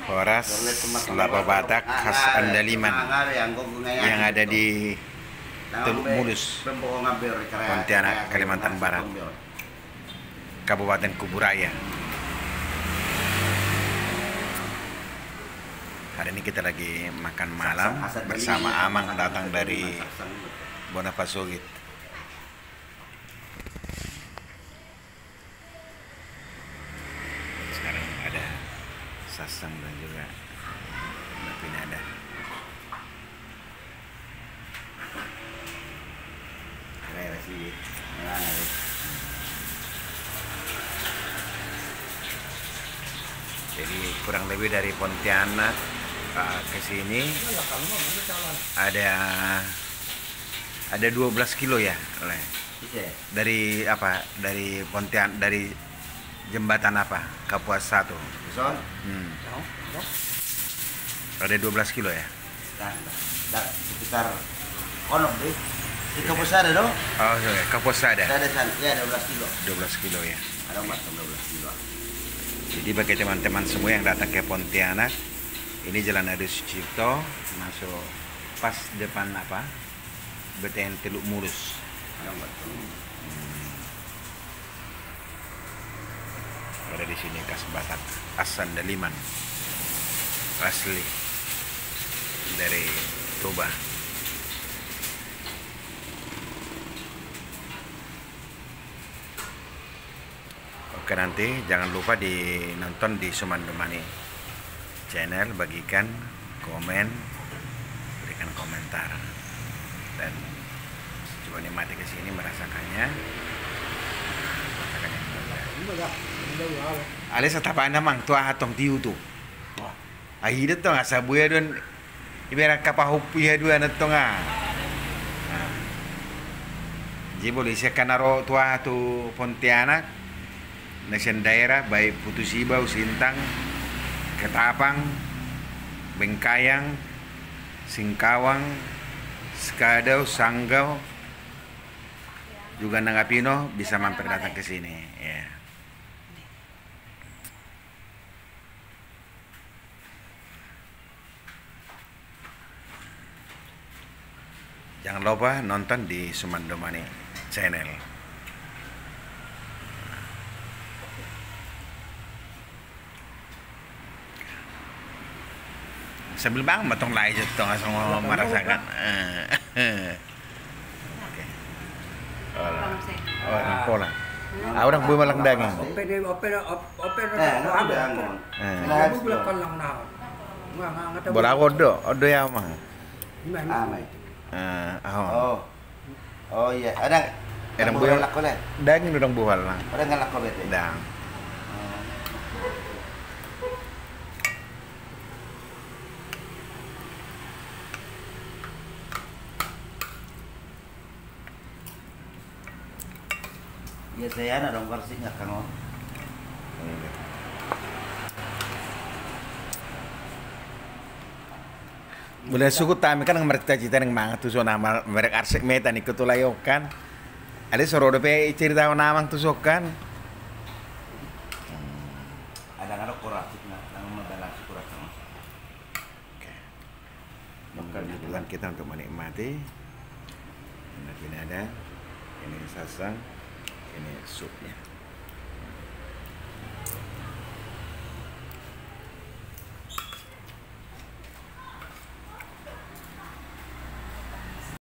Horas Lapa Batak khas Andaliman yang ada di Teluk Mulus, Pontianak, Kalimantan Barat, Kabupaten Kuburaya. Hari ini kita lagi makan malam bersama Amang datang dari Bonapasogit. Sekarang ada sasang dan juga pinada. Jadi kurang lebih dari Pontianak ke sini ada 12 kilo ya, dari apa? Dari Pontianak, dari jembatan apa? Kapuas 1. Ada 12 kilo ya? Sekitar Konok deh. Di Kapuas ada dong? Oh, iya, Kapuas ada. Ada ya 12 kilo. 12 kilo ya. Ada 12 kilo. Jadi bagi teman-teman semua yang datang ke Pontianak, ini Jalan Adi Sucipto, masuk pas depan apa? BTN Teluk Mulus. Ada di sini khas Batak, khas Andaliman, asli dari Toba. Oke, nanti jangan lupa nonton di Sumandemani channel, bagikan, komen, berikan komentar, dan coba nikmati ke sini merasakannya. Ale sa tapaan namang tua hatong tiu tu. Ahida to nga sabuya don ibera kapahupiya dua na to nga. Jibol isa kanaro tua tu Pontianak nasian daerah baik Putusibau, Sintang, Ketapang, Bengkayang, Singkawang, Skadau, Sanggau, juga Nangapino bisa mampir datang ke sini ya. Jangan lupa nonton di Sumandemani channel. Sambil bang matong lain jatuh nggak semua merasakan. Orang pola. Orang bui malang daging. Bola odo ya mah. Oh iya, ada buah lakole. Daging udang buhal lah. Ada nggak lakole bete? Dang. Ya saya ada dong versi nggak kan? Mulai suku kami kan mereka cerita yang mangat tuh zona mereka arsik meta nih ketulayokan. Ada sorodo pe cerita namang tuh sokan. Ada nggak kurasik nggak? Nang membalas kurasik. Maka bulan kita untuk menikmati. Ini ada, ini sasang, ini supnya.